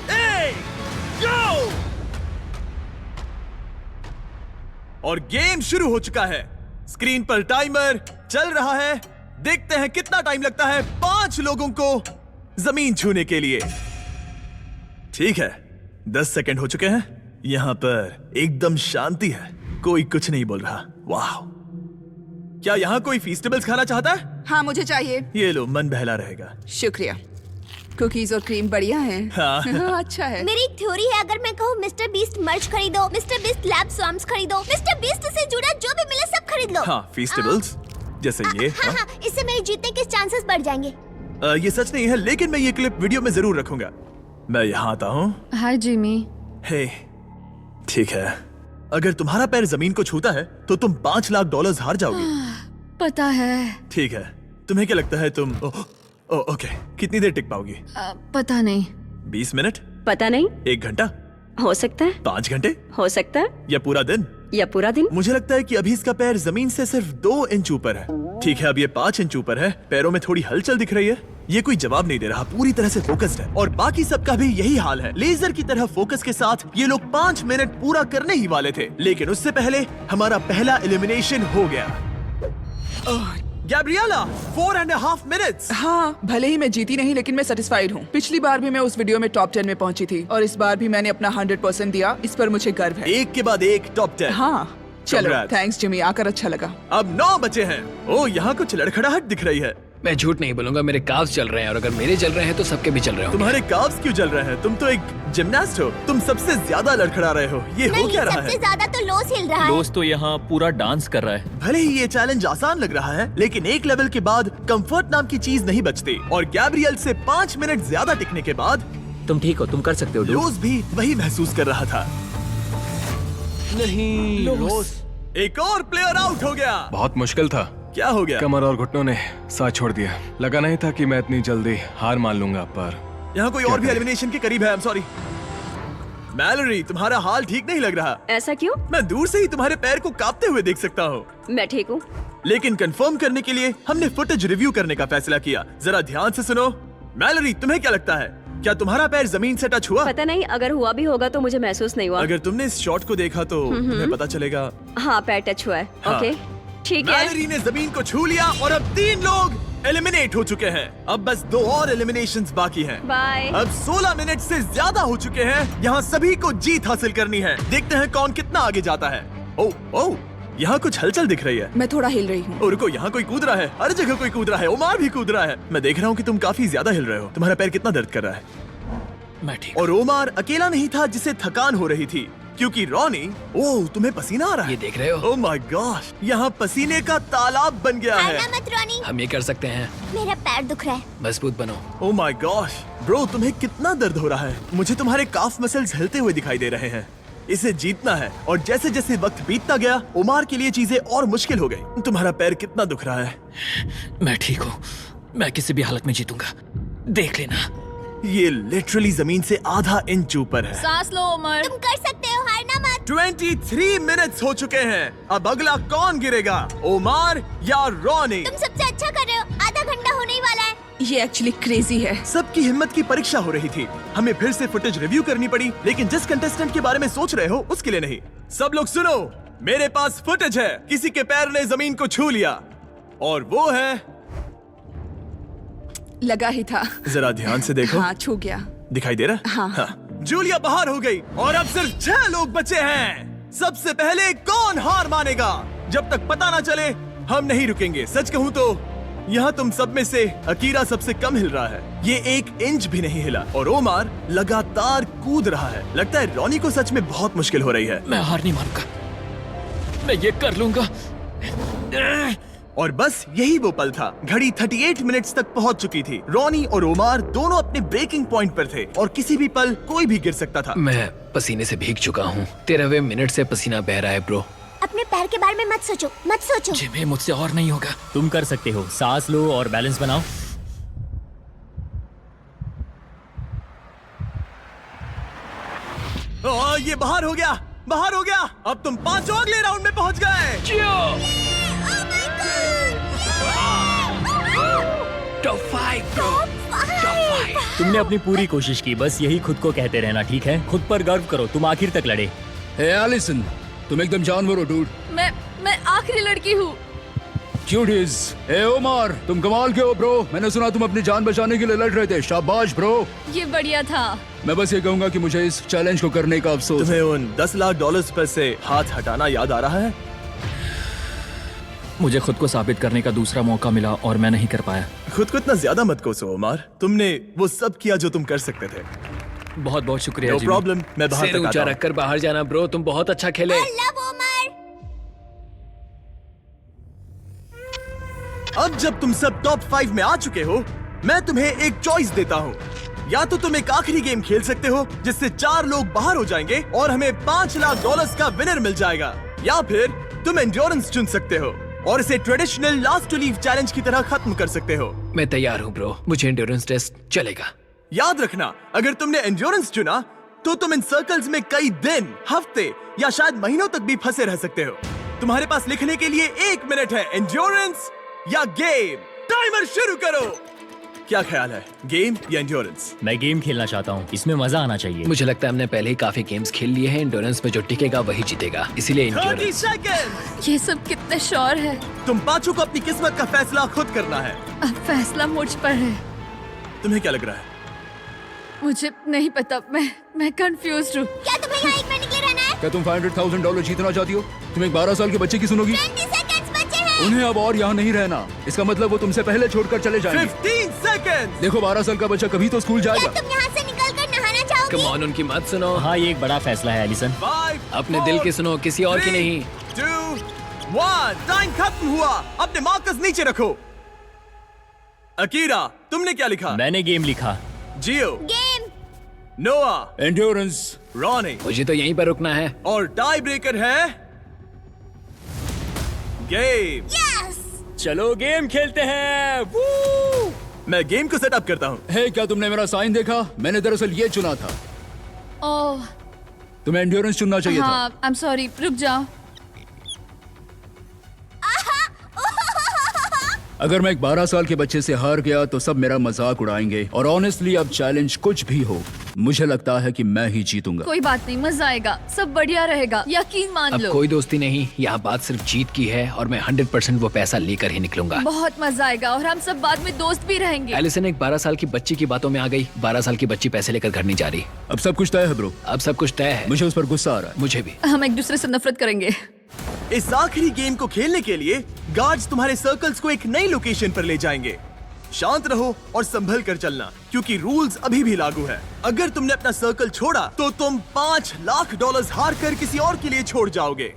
1, गो! और गेम शुरू हो चुका है। स्क्रीन पर टाइमर चल रहा है। देखते हैं कितना टाइम लगता है 5 लोगों को जमीन छूने के लिए। ठीक है, 10 सेकंड हो चुके हैं। यहां पर एकदम शांति है, कोई कुछ नहीं बोल रहा। वाह, क्या यहाँ कोई फीस्टेबल्स खाना चाहता है? हाँ मुझे चाहिए। ये लो, मन बहला रहेगा। शुक्रिया। कुकीज और क्रीम बढ़िया हैं। हाँ। अच्छा है। मेरी थ्योरी है, अगर मैं कहूँ मिस्टर बीस्ट मर्च खरीदो, मिस्टर बीस्ट लैब स्वाम्स खरीदो, मिस्टर बीस्ट से जुड़ा जो भी मिले सब खरीद लो। हाँ, फीस्टेबल्स जैसे ये। हाँ, इससे मेरे जीतने के चांसेस बढ़ जाएंगे। ये सच नहीं है, लेकिन मैं ये क्लिप वीडियो में जरूर रखूंगा। मैं यहाँ आता हूँ। हाय जिमी। हे, ठीक है। अगर तुम्हारा पैर जमीन को छूता है तो तुम $5 लाख हार जाओगे। पता है। ठीक है, तुम्हें क्या लगता है तुम ओके कितनी देर टिक पाओगी? पता नहीं। 20 मिनट? पता नहीं। 1 घंटा? हो सकता है। 5 घंटे? हो सकता है। या पूरा दिन? या पूरा दिन। मुझे लगता है कि अभी इसका पैर जमीन से सिर्फ 2 इंच ऊपर है। ठीक है, अब ये 5 इंच ऊपर है। पैरों में थोड़ी हलचल दिख रही है। ये कोई जवाब नहीं दे रहा, पूरी तरह से फोकस्ड है। और बाकी सबका भी यही हाल है। लेजर की तरह फोकस के साथ ये लोग 5 मिनट पूरा करने ही वाले थे, लेकिन उससे पहले हमारा पहला एलिमिनेशन हो गया। Gabriela, 4.5 minutes. हाँ, भले ही मैं जीती नहीं, लेकिन मैं सेटिस्फाइड हूँ। पिछली बार भी मैं उस वीडियो में टॉप 10 में पहुंची थी, और इस बार भी मैंने अपना 100% दिया। इस पर मुझे गर्व है। एक के बाद एक टॉप 10। हाँ चलो, Congrats. थैंक्स जिमी, आकर अच्छा लगा। अब 9 बचे हैं। ओ, यहाँ कुछ लड़खड़ाहट दिख रही है। मैं झूठ नहीं बोलूंगा, मेरे काव्स चल रहे हैं, और अगर मेरे चल रहे हैं तो सबके भी चल रहे होंगे। तुम्हारे काव्स क्यों जल रहे हैं? तुम तो एक जिमनास्ट हो। तुम सबसे ज्यादा लड़खड़ा रहे हो। ये हो क्या रहा है? सबसे ज्यादा तो लोस हिल रहा है। दोस्त तो यहाँ पूरा डांस कर रहा है। भले ही ये चैलेंज आसान लग रहा है, लेकिन एक लेवल के बाद कंफर्ट नाम की चीज नहीं बचती। और गैब्रियल से 5 मिनट ज्यादा टिकने के बाद तुम ठीक हो, तुम कर सकते हो। रोज भी वही महसूस कर रहा था। नहीं, रोज एक और प्लेयर आउट हो गया। बहुत मुश्किल था। क्या हो गया? कमर और घुटनों ने साथ छोड़ दिया। लगा नहीं था कि मैं इतनी जल्दी हार मान लूंगा, पर यहाँ कोई और भी एलिमिनेशन के करीब है। I'm sorry। मैलोरी, तुम्हारा हाल ठीक नहीं लग रहा। ऐसा क्यों? मैं दूर से ही तुम्हारे पैर को कांपते हुए देख सकता हूँ। मैं ठीक हूँ। लेकिन कंफर्म करने के लिए हमने फुटेज रिव्यू करने का फैसला किया। जरा ध्यान से सुनो। मैलोरी, तुम्हें क्या लगता है, क्या तुम्हारा पैर जमीन से टच हुआ? पता नहीं, अगर हुआ भी होगा तो मुझे महसूस नहीं हुआ। अगर तुमने इस शॉट को देखा तो तुम्हें पता चलेगा। हाँ, पैर टच हुआ है। हाँ। ओके, ठीक है। मैलोरी ने जमीन को छू लिया और अब 3 लोग एलिमिनेट हो चुके हैं। अब बस 2 और एलिमिनेशंस बाकी हैं। बाय। अब 16 मिनट से ज्यादा हो चुके हैं। यहाँ सभी को जीत हासिल करनी है। देखते हैं कौन कितना आगे जाता है। ओह, यहाँ कुछ हलचल दिख रही है। मैं थोड़ा हिल रही हूँ। रुको, यहाँ कोई कूद रहा है। हर जगह कोई कूद रहा है। ओमार भी कूद रहा है। मैं देख रहा हूँ कि तुम काफी ज्यादा हिल रहे हो। तुम्हारा पैर कितना दर्द कर रहा है? मैं ठीक। और ओमार अकेला नहीं था जिसे थकान हो रही थी, क्योंकि रॉनी, ओह तुम्हें पसीना आ रहा है। ये देख रहे हो? ओह माय गॉश, यहाँ पसीने का तालाब बन गया है। आना मत रॉनी, हम ये कर सकते हैं। मेरा पैर दुख रहा है। मजबूत बनो। ओह माय गॉश ब्रो, तुम्हें कितना दर्द हो रहा है। मुझे तुम्हारे काफ मसल्स हिलते हुए दिखाई दे रहे हैं। इसे जीतना है। और जैसे जैसे वक्त बीतता गया, ओमार के लिए चीजें और मुश्किल हो गई। तुम्हारा पैर कितना दुख रहा है? मैं ठीक हूँ, मैं किसी भी हालत में जीतूंगा, देख लेना। ये लिटरली जमीन से आधा इंच ऊपर है। सांस लो उमर। तुम कर सकते हो, हारना 23 मिनट्स हो चुके हैं। अब अगला कौन गिरेगा, ओमार या रॉनी? तुम सबसे अच्छा कर रहे हो, आधा घंटा होने ही वाला है। ये एक्चुअली क्रेजी है। सबकी हिम्मत की परीक्षा हो रही थी। हमें फिर से फुटेज रिव्यू करनी पड़ी, लेकिन जिस कंटेस्टेंट के बारे में सोच रहे हो उसके लिए नहीं। सब लोग सुनो, मेरे पास फुटेज है। किसी के पैर ने जमीन को छू लिया और वो है, लगा ही था। जरा ध्यान से देखो। हाँ, छू गया। दिखाई दे रहा? हाँ। जूलिया बाहर हो गई और अब सिर्फ 6 लोग बचे हैं। सबसे पहले कौन हार मानेगा? जब तक पता ना चले हम नहीं रुकेंगे। सच कहूँ तो यहाँ तुम सब में से अकीरा सबसे कम हिल रहा है। ये 1 इंच भी नहीं हिला और ओमार लगातार कूद रहा है। लगता है रॉनी को सच में बहुत मुश्किल हो रही है। मैं हार नहीं मानूंगा, मैं ये कर लूंगा। और बस यही वो पल था। घड़ी 38 मिनट्स तक पहुंच चुकी थी। रॉनी और ओमार दोनों अपने ब्रेकिंग पॉइंट पर थे और किसी भी पल कोई भी गिर सकता था। मैं पसीने से भीग चुका हूँ। 13वें मिनट से पसीना बह रहा है ब्रो। अपने पैर के बारे में मत सोचो, मत सोचो। जिमी, मुझसे और नहीं होगा। तुम कर सकते हो। सांस लो और बैलेंस बनाओ। ये बाहर हो गया, बाहर हो गया। अब तुम 5 अगले राउंड में पहुंच गए। Top 5 bro, top 5। तुमने अपनी पूरी कोशिश की, बस यही खुद को कहते रहना, ठीक है? खुद पर गर्व करो, तुम आखिर तक लड़े। हे एलिसन, तुम एकदम जानवर हो डूड। मैं आखिरी लड़की हूँ। क्यूटीज। हे ओमार, तुम कमाल के हो ब्रो। मैंने सुना तुम अपनी जान बचाने के लिए लड़ रहे थे। शाबाश ब्रो। ये बढ़िया था। मैं बस ये कहूंगा कि मुझे इस चैलेंज को करने का अफसोस। तुम्हें उन $10 लाख पर से हाथ हटाना याद आ रहा है? मुझे खुद को साबित करने का दूसरा मौका मिला और मैं नहीं कर पाया। खुद को इतना ज्यादा मत कोसो ओमार। तुमने वो सब किया जो तुम कर सकते थे। बहुत बहुत शुक्रिया। नो प्रॉब्लम, मैं बाहर सिर तक ऊंचा आता हूं। रखकर बाहर जाना ब्रो, तुम बहुत अच्छा खेले। अब जब तुम सब टॉप 5 में आ चुके हो, मैं तुम्हें एक चॉइस देता हूँ। या तो तुम एक आखिरी गेम खेल सकते हो जिससे 4 लोग बाहर हो जाएंगे और हमें $5 लाख का विनर मिल जाएगा, या फिर तुम एंड्योरेंस चुन सकते हो और इसे traditional last to leave challenge की तरह खत्म कर सकते हो। मैं तैयार हूँ ब्रो, मुझे एंड्योरेंस टेस्ट चलेगा। याद रखना, अगर तुमने एंड्योरेंस चुना तो तुम इन सर्कल्स में कई दिन, हफ्ते या शायद महीनों तक भी फंसे रह सकते हो। तुम्हारे पास लिखने के लिए 1 मिनट है। एंड्योरेंस या गेम? टाइमर शुरू करो। क्या ख्याल है, गेम या एंड्योरेंस? मैं गेम खेलना चाहता हूँ, इसमें मजा आना चाहिए। मुझे लगता है हमने पहले ही काफी गेम्स खेल लिए हैं। एंड्योरेंस में जो टिकेगा वही जीतेगा, इसीलिए 30 एंड्योरेंस। सेकंड। ये सब कितने श्योर है। तुम पांचों को अपनी किस्मत का फैसला खुद करना है। अब फैसला मुझ पर है। तुम्हें क्या लग रहा है? मुझे नहीं पता, मैं कंफ्यूज हूँ। क्या तुम्हें यहाँ 1 मिनट के लिए रहना है? क्या तुम $500,000 जीतना चाहती हो? तुम एक 12 साल के बच्चे की सुनोगी? 20 सेकंड्स बचे हैं। उन्हें अब और यहाँ नहीं रहना। इसका मतलब वो तुमसे पहले छोड़कर चले जाएंगे। 15 सेकंड। देखो, 12 साल का बच्चा कभी तो स्कूल क्या जाएगा। तुम यहाँ से निकलकर नहाना चाहोगी? कम ऑन, उनकी मत सुनो। हाँ, ये एक बड़ा फैसला है एलिसन। 5, अपने दिल की सुनो, किसी और की नहीं। 2, 1। टाइम खत्म हुआ। अपने मार्कर्स नीचे रखो। अकीरा, तुमने क्या लिखा? मैंने गेम लिखा। जियो, गेम। नोआ, एंड्योरेंस। रॉनी, मुझे तो यहीं पर रुकना है। और टाई ब्रेकर है गेम। यस। चलो गेम खेलते हैं। वू! मैं गेम को सेटअप करता हूँ। हे, क्या तुमने मेरा साइन देखा? मैंने दरअसल ये चुना था। ओह तुम्हें एंड्योरेंस चुनना चाहिए था। हाँ, आई एम सॉरी, रुक जाओ। अगर मैं एक 12 साल के बच्चे से हार गया तो सब मेरा मजाक उड़ाएंगे, और ऑनेस्टली अब चैलेंज कुछ भी हो, मुझे लगता है कि मैं ही जीतूंगा। कोई बात नहीं, मजा आएगा, सब बढ़िया रहेगा, यकीन मान अब लो। कोई दोस्ती नहीं, यहाँ बात सिर्फ जीत की है और मैं 100% वो पैसा लेकर ही निकलूंगा। बहुत मजा आएगा और हम सब बाद में दोस्त भी रहेंगे। एलिसन एक 12 साल की बच्ची की बातों में आ गई। 12 साल की बच्ची पैसे लेकर घर नहीं जा रही। अब सब कुछ तय है ब्रो। अब सब कुछ तय है। मुझे उस पर गुस्सा आ रहा है। मुझे भी। हम एक दूसरे से नफरत करेंगे। इस आखिरी गेम को खेलने के लिए गार्ड्स तुम्हारे सर्कल्स को एक नई लोकेशन पर ले जाएंगे। शांत रहो और संभल कर चलना, क्योंकि रूल्स अभी भी लागू है। अगर तुमने अपना सर्कल छोड़ा तो तुम $5 लाख हार कर किसी और के लिए छोड़ जाओगे।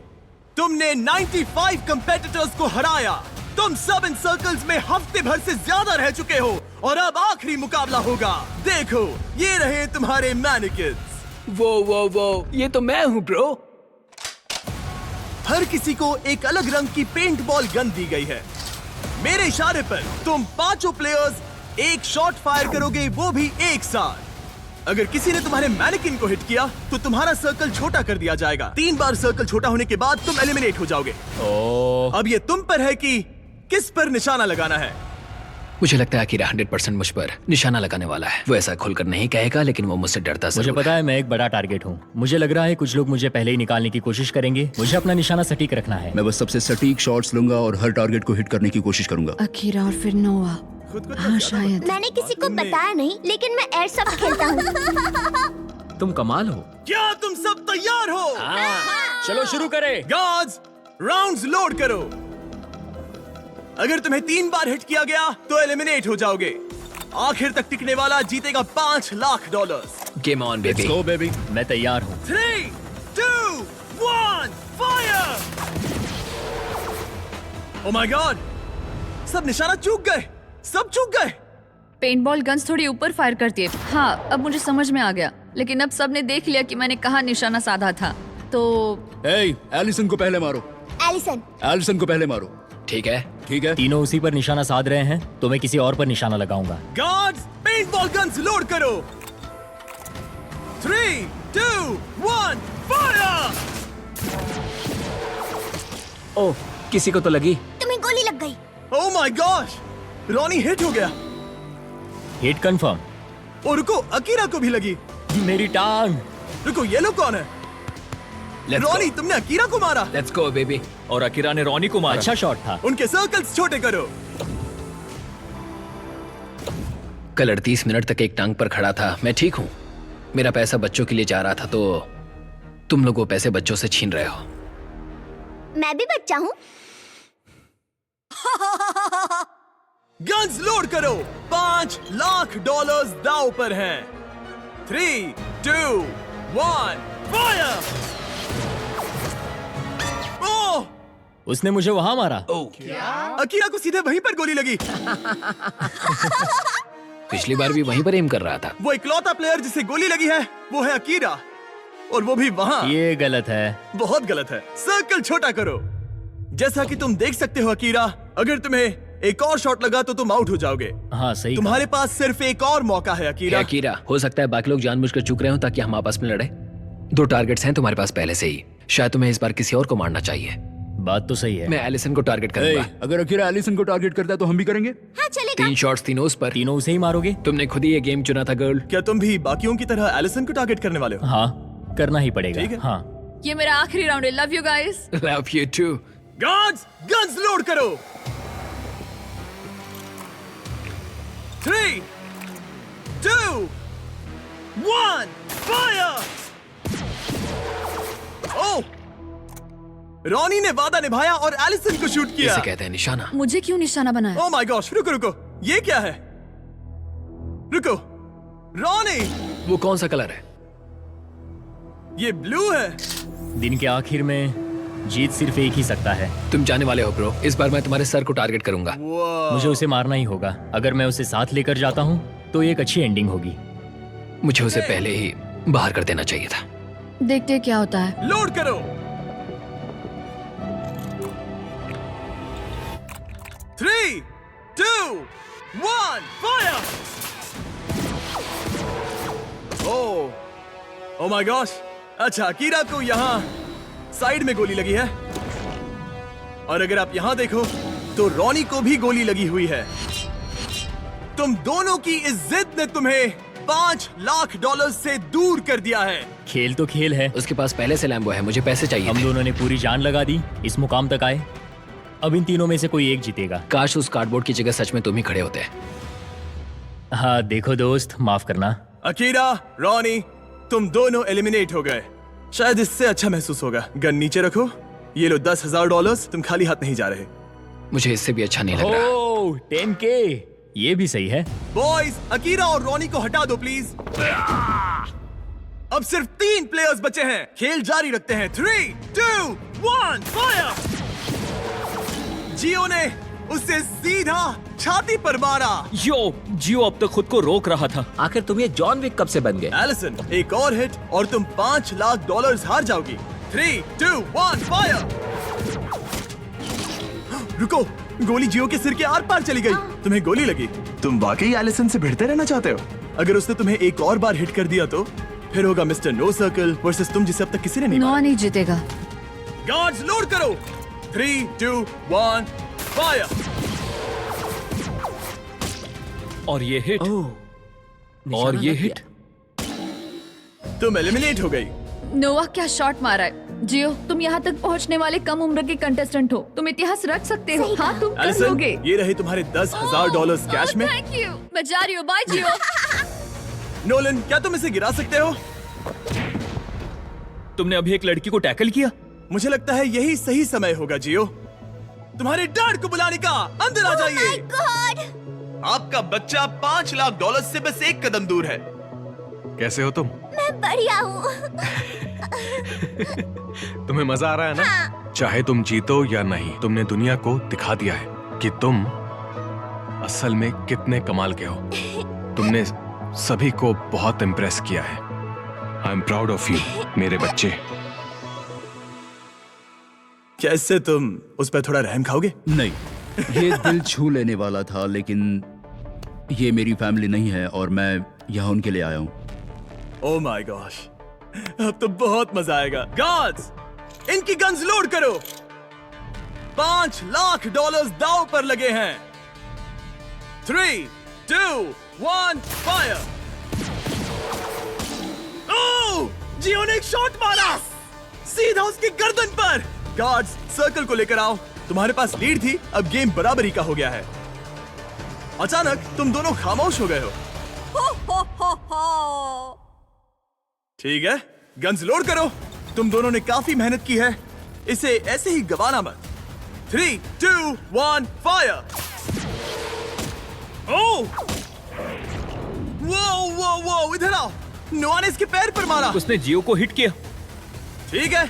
तुमने 95 कंपेटिटर्स को हराया। तुम सब इन सर्कल्स में हफ्ते भर से ज्यादा रह चुके हो और अब आखिरी मुकाबला होगा। देखो, ये रहे तुम्हारे मैनिकिन्स। वो ये तो मैं हूँ ब्रो। हर किसी को एक अलग रंग की पेंट बॉल गन दी गई है। मेरे इशारे पर तुम पांचों प्लेयर्स एक शॉट फायर करोगे, वो भी एक साथ। अगर किसी ने तुम्हारे मैनेकिन को हिट किया तो तुम्हारा सर्कल छोटा कर दिया जाएगा। 3 बार सर्कल छोटा होने के बाद तुम एलिमिनेट हो जाओगे। अब ये तुम पर है कि किस पर निशाना लगाना है। मुझे लगता है कि 100% मुझ पर निशाना लगाने वाला है। वो ऐसा खुलकर नहीं कहेगा, लेकिन वो मुझसे डरता मुझे जरूर पता है मैं एक बड़ा टारगेट हूँ। मुझे लग रहा है कुछ लोग मुझे पहले ही निकालने की कोशिश करेंगे। मुझे अपना निशाना सटीक रखना है। मैं बस सबसे सटीक शॉट्स लूंगा और हर टारगेट को हिट करने की कोशिश करूंगा। अकीरा और फिर नोआ। हाँ शायद। मैंने किसी को बताया नहीं, लेकिन मैं एयरसॉफ्ट खेलता हूँ। तुम कमाल हो। क्या तुम सब तैयार हो? चलो शुरू करें। गार्ड्स, राउंड्स लोड करो। अगर तुम्हें 3 बार हिट किया गया तो एलिमिनेट हो जाओगे। आखिर तक टिकने वाला जीतेगा $5 lakh. Game on baby. Go baby. मैं तैयार हूँ। 3, 2, 1, फायर! ओह माय गॉड, सब निशाना चूक गए। सब चूक गए। पेंट बॉल गन्स थोड़ी ऊपर फायर करती है। हाँ, अब मुझे समझ में आ गया। लेकिन अब सबने देख लिया कि मैंने कहाँ निशाना साधा था। तो एलिसन को पहले मारो। एलिसन को पहले मारो। ठीक है, ठीक है। तीनों उसी पर निशाना साध रहे हैं, तो मैं किसी और पर निशाना लगाऊंगा। Guards, paintball guns load करो। 3, 2, 1, फायर! ओह, किसी को तो लगी। तुम्हें गोली लग गई। Oh my gosh, Ronnie hit हो गया। Hit confirm. और रुको, अकीरा को भी लगी। मेरी टांग। रुको, ये लोग कौन है? रॉनी, तुमने अकीरा को मारा। Let's go baby. और अकीरा ने रॉनी को मारा। अच्छा शॉट था। उनके सर्कल्स छोटे करो। कल 38 मिनट तक एक टांग पर खड़ा था। मैं ठीक हूँ। मेरा पैसा बच्चों के लिए जा रहा था, तो तुम लोग वो पैसे बच्चों से छीन रहे हो। मैं भी बच्चा हूँ। गन्स लोड करो। $5 लाख दांव पर हैं। 3, 2, 1, फायर! ओह! उसने मुझे वहां मारा। अकीरा को सीधे वहीं पर गोली लगी। पिछली बार भी वहीं पर एम कर रहा था। वो इकलौता प्लेयर जिसे गोली लगी है वो है अकीरा, और वो भी वहाँ। ये गलत है। बहुत गलत है। सर्कल छोटा करो। जैसा कि तुम देख सकते हो अकीरा, अगर तुम्हें एक और शॉट लगा तो तुम आउट हो जाओगे। हाँ सही। तुम्हारे पास सिर्फ एक और मौका है अकीरा। अकीरा, हो सकता है बाकी लोग जानबूझकर चूक रहे हो ताकि हम आपस में लड़े। 2 टारगेट्स हैं तुम्हारे पास पहले से ही। शायद तुम्हें इस बार किसी और को मारना चाहिए। बात तो सही है। मैं एलिसन को टारगेट करूंगा। अगर अकीरा एलिसन को टारगेट करता है तो हम भी करेंगे। हाँ चलेगा। 3 शॉट्स तीनों उस पर। तीनों उसे ही मारोगे? तुमने खुद ही ये गेम चुना था गर्ल। क्या तुम भी बाकियों की तरह एलिसन को टारगेट करने वाले हो? हाँ, करना ही पड़ेगा। ठीक है। हाँ। ये मेरा आखिरी राउंड है। Love you guys. Love you too. Guards, guns load करो। 3, 2, 1, फायर! ओह! रॉनी ने वादा निभाया और एलिसन को शूट किया। इसे कहते हैं निशाना। मुझे क्यों निशाना बनाया? ओह माय गॉश, रुको रुको, ये क्या है? रुको, रॉनी, वो कौन सा कलर है? ये ब्लू है। दिन के आखिर में जीत सिर्फ एक ही सकता है। तुम जाने वाले हो ब्रो। इस बार मैं तुम्हारे सर को टारगेट करूंगा। मुझे उसे मारना ही होगा। अगर मैं उसे साथ लेकर जाता हूँ तो एक अच्छी एंडिंग होगी। मुझे उसे पहले ही बाहर कर देना चाहिए था। देखते क्या होता है। लोड करो। 3, 2, 1, फायर! Oh my gosh. अच्छा, अकीरा को यहाँ साइड में गोली लगी है, और अगर आप यहाँ देखो तो रॉनी को भी गोली लगी हुई है। तुम दोनों की इस जिद ने तुम्हें $5 लाख से दूर कर दिया है। खेल तो खेल है। उसके पास पहले से लैम्बो है। मुझे पैसे चाहिए। हम दोनों ने पूरी जान लगा दी, इस मुकाम तक आए। अब इन तीनों में से कोई एक जीतेगा। काश उस कार्डबोर्ड की जगह सच में तुम ही खड़े होते। हाँ देखो दोस्त, माफ करना। अकीरा, रॉनी, तुम दोनों एलिमिनेट हो गए। शायद इससे अच्छा महसूस होगा। गन नीचे रखो। ये लो $10,000। तुम खाली हाथ नहीं जा रहे। मुझे इससे भी अच्छा नहीं लग रहा। ओह, 10K, ये भी सही है। बॉयज, अकीरा और रॉनी को हटा दो प्लीज। अब सिर्फ 3 प्लेयर्स बचे हैं। खेल जारी रखते हैं। 3, 2, 1, फायर! जियो ने उसे सीधा छाती पर मारा। जियो अब तक खुद को रोक रहा था। आखिर तुम ये जॉन विक कब से बन गए? एलिसन, एक और हिट और तुम $5 लाख हार जाओगी। 3, 2, 1, फायर! रुको, गोली जियो के सिर के आर पार चली गई। तुम्हें गोली लगी। तुम वाकई एलिसन से भिड़ते रहना चाहते हो? अगर उसने तुम्हें एक और बार हिट कर दिया तो फिर होगा मिस्टर नो सर्कल वर्सेस तुम, जिसे अब तक किसी ने नहीं नोआ नहीं जीतेगा। गार्ड्स लोड करो। 3, 2, 1 फायर। और ये हिट। और ये हिट। तुम एलिमिनेट हो गई। नोआ क्या शॉट मारा है। जियो, तुम यहाँ तक पहुँचने वाले कम उम्र के कंटेस्टेंट हो। तुम इतिहास रख सकते हो। हाँ, तुम कर एलिसन, लोगे। ये रहे तुम्हारे $10,000 कैश में। Thank you. मैं जा रही हूँ। बाय जियो। नोलन, क्या तुम इसे गिरा सकते हो? तुमने अभी एक लड़की को टैकल किया। मुझे लगता है यही सही समय होगा जियो, तुम्हारे डैड को बुलाने का। अंदर आ जाइए। आपका बच्चा $5 लाख से बस एक कदम दूर है। कैसे हो तुम? मैं बढ़िया हूँ। तुम्हें मजा आ रहा है ना? चाहे तुम जीतो या नहीं, तुमने दुनिया को दिखा दिया है कि तुम असल में कितने कमाल के हो। तुमने सभी को बहुत इम्प्रेस किया है। I am proud of you मेरे बच्चे। कैसे तुम उस पर थोड़ा रहम खाओगे? नहीं, ये दिल छू लेने वाला था, लेकिन ये मेरी फैमिली नहीं है और मैं यहाँ उनके लिए आया हूँ। ओह माय गॉश, अब तो बहुत मजा आएगा। गार्ड्स, इनकी गन्स लोड करो। $5 लाख दांव पर लगे हैं। 3, 2, 1 फायर। ओह, जियो ने एक शॉट मारा सीधा उसकी गर्दन पर। गार्ड्स, सर्कल को लेकर आओ। तुम्हारे पास लीड थी, अब गेम बराबरी का हो गया है। अचानक तुम दोनों खामोश हो गए हो। ठीक है, गन्स लोड करो। तुम दोनों ने काफी मेहनत की है, इसे ऐसे ही गवाना मत। 3, 2, 1 फायर। ओह, वो इधर आओ। नोआ ने इसके पैर पर मारा। उसने जियो को हिट किया। ठीक है,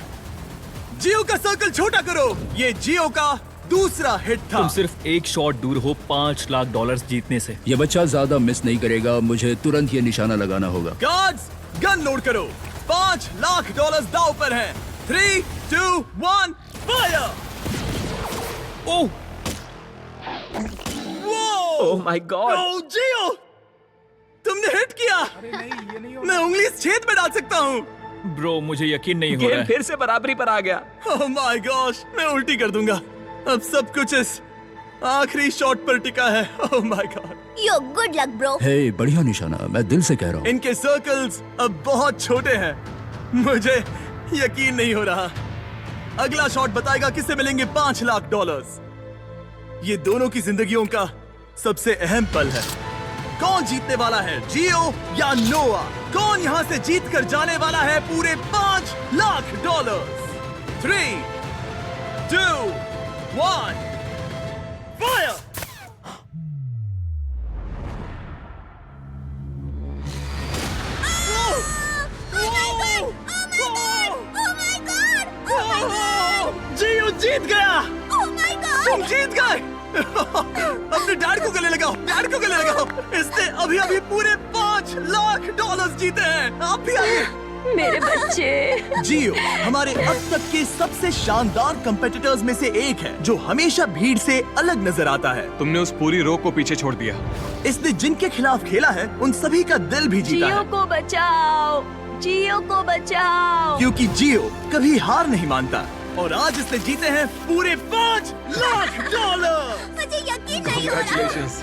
जियो का सर्कल छोटा करो। ये जियो का दूसरा हिट था। तुम सिर्फ एक शॉट दूर हो $5 लाख जीतने से। ये बच्चा ज्यादा मिस नहीं करेगा, मुझे तुरंत ये निशाना लगाना होगा। गार्ड्स, गन लोड करो। $5 लाख दांव पर हैं। 3, 2, 1 fire. Oh, oh my god. Oh जियो, तुमने हिट किया। मैं उंगली इस छेद में डाल सकता हूँ। ब्रो, मुझे यकीन नहीं हो रहा गेम है। फिर से बराबरी पर आ गया। ओह माय गॉश, मैं उल्टी कर दूंगा। अब सब कुछ इस आखिरी शॉट पर टिका है। Oh my god. Yo good luck bro. Hey, बढ़िया निशाना, मैं दिल से कह रहा हूँ। इनके सर्कल्स अब बहुत छोटे हैं, मुझे यकीन नहीं हो रहा। अगला शॉट बताएगा किसे मिलेंगे $5 लाख। ये दोनों की जिंदगियों का सबसे अहम पल है। कौन जीतने वाला है, जियो या नोआ? कौन यहाँ से जीत कर जाने वाला है पूरे $5 लाख? 3, 2, 1 फायर। जियो जीत गया। तुम जीत गए। अपने डैड को गले लगाओ, डैड को गले लगाओ। इसने अभी अभी पूरे $5 लाख जीते हैं। आप भी आइए। मेरे बच्चे। जियो हमारे अब तक के सबसे शानदार कंपेटिटर्स में से एक है, जो हमेशा भीड़ से अलग नजर आता है। तुमने उस पूरी रो को पीछे छोड़ दिया। इसने जिनके खिलाफ खेला है उन सभी का दिल भी जीता जियो है। को बचाओ, जियो को बचाओ। क्योंकि जियो कभी हार नहीं मानता और आज इसने जीते हैं पूरे $5 लाख। मुझे यकीन नहीं हो रहा। Congratulations.